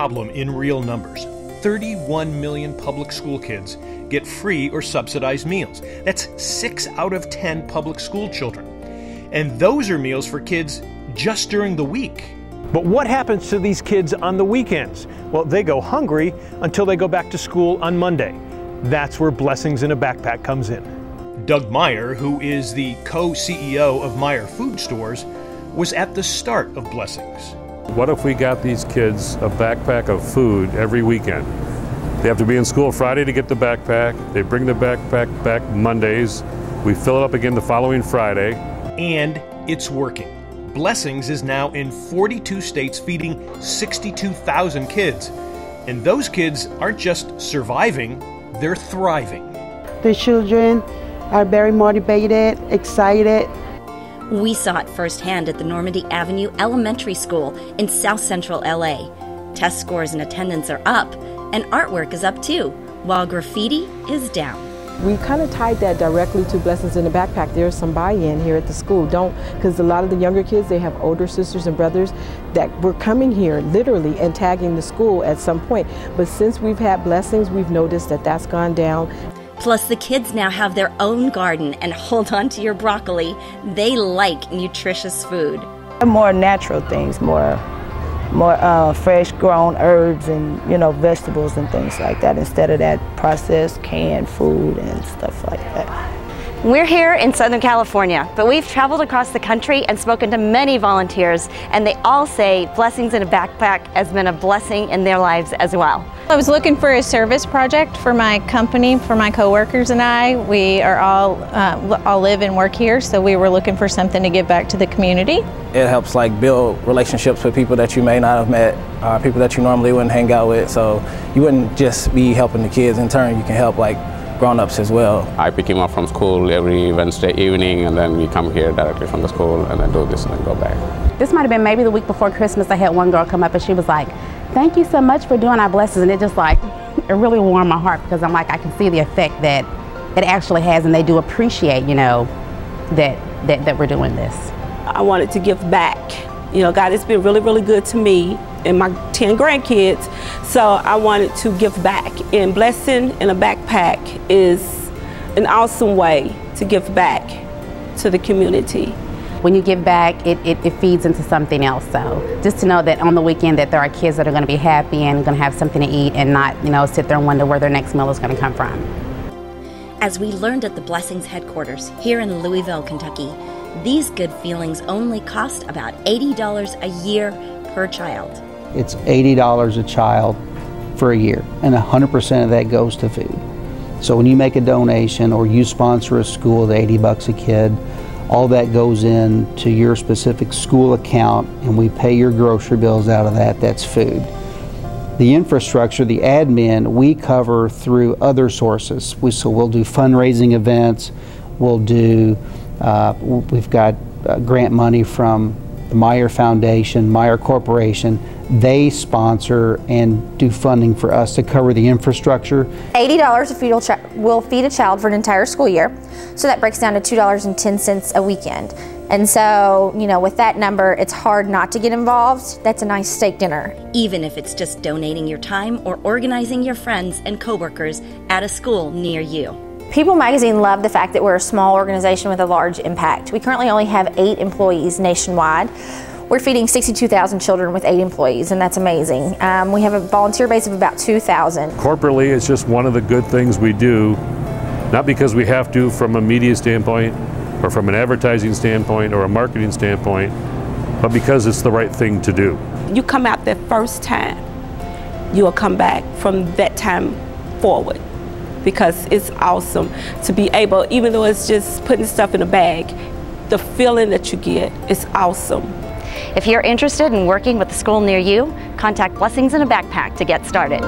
problem in real numbers. 31 million public school kids get free or subsidized meals. That's 6 out of 10 public school children. And those are meals for kids just during the week. But what happens to these kids on the weekends? Well, they go hungry until they go back to school on Monday. That's where Blessings in a Backpack comes in. Doug Meyer, who is the co-CEO of Meyer Food Stores, was at the start of Blessings. What if we got these kids a backpack of food every weekend? They have to be in school Friday to get the backpack. They bring the backpack back Mondays. We fill it up again the following Friday. And it's working. Blessings is now in 42 states feeding 62,000 kids. And those kids aren't just surviving, they're thriving. The children are very motivated, excited. We saw it firsthand at the Normandy Avenue Elementary School in South Central LA. Test scores and attendance are up, and artwork is up too, while graffiti is down. We kind of tied that directly to Blessings in the Backpack. There's some buy-in here at the school, because a lot of the younger kids, they have older sisters and brothers that were coming here literally and tagging the school at some point. But since we've had Blessings, we've noticed that that's gone down. Plus, the kids now have their own garden, and hold on to your broccoli. They like nutritious food. More natural things, more fresh grown herbs and vegetables and things like that, instead of that processed canned food and stuff like that. We're here in Southern California, but we've traveled across the country and spoken to many volunteers, and they all say Blessings in a Backpack has been a blessing in their lives as well. I was looking for a service project for my company, for my coworkers and I. We are all live and work here, so we were looking for something to give back to the community. It helps build relationships with people that you may not have met, people that you normally wouldn't hang out with, so you wouldn't just be helping the kids. In turn, you can help grown-ups as well. I pick him up from school every Wednesday evening, and then we come here directly from the school and then do this and then go back. This might have been maybe the week before Christmas. I had one girl come up and she was like, "Thank you so much for doing our Blessings," and it just it really warmed my heart, because I'm I can see the effect that it actually has, and they do appreciate, that we're doing this. I wanted to give back. God has been really, really good to me and my 10 grandkids, so I wanted to give back. And Blessing in a Backpack is an awesome way to give back to the community. When you give back, it feeds into something else. So just to know that on the weekend that there are kids that are going to be happy and going to have something to eat, and not sit there and wonder where their next meal is going to come from. As we learned at the Blessings headquarters here in Louisville, Kentucky, these good feelings only cost about $80 a year per child. It's $80 a child for a year, and 100% of that goes to food. So when you make a donation or you sponsor a school, the $80 a kid, all that goes in to your specific school account, and we pay your grocery bills out of that. That's food. The infrastructure, the admin, we cover through other sources. So we'll do fundraising events, we've got grant money from the Meyer Foundation, Meyer Corporation. They sponsor and do funding for us to cover the infrastructure. $80 will feed a child for an entire school year, so that breaks down to $2.10 a weekend. And so, with that number, it's hard not to get involved. That's a nice steak dinner. Even if it's just donating your time or organizing your friends and coworkers at a school near you. People magazine love the fact that we're a small organization with a large impact. We currently only have 8 employees nationwide. We're feeding 62,000 children with 8 employees, and that's amazing. We have a volunteer base of about 2,000. Corporately, it's just one of the good things we do, not because we have to from a media standpoint or from an advertising standpoint or a marketing standpoint, but because it's the right thing to do. You come out that first time, you will come back from that time forward, because it's awesome to be able, even though it's just putting stuff in a bag, the feeling that you get is awesome. If you're interested in working with a school near you, contact Blessings in a Backpack to get started.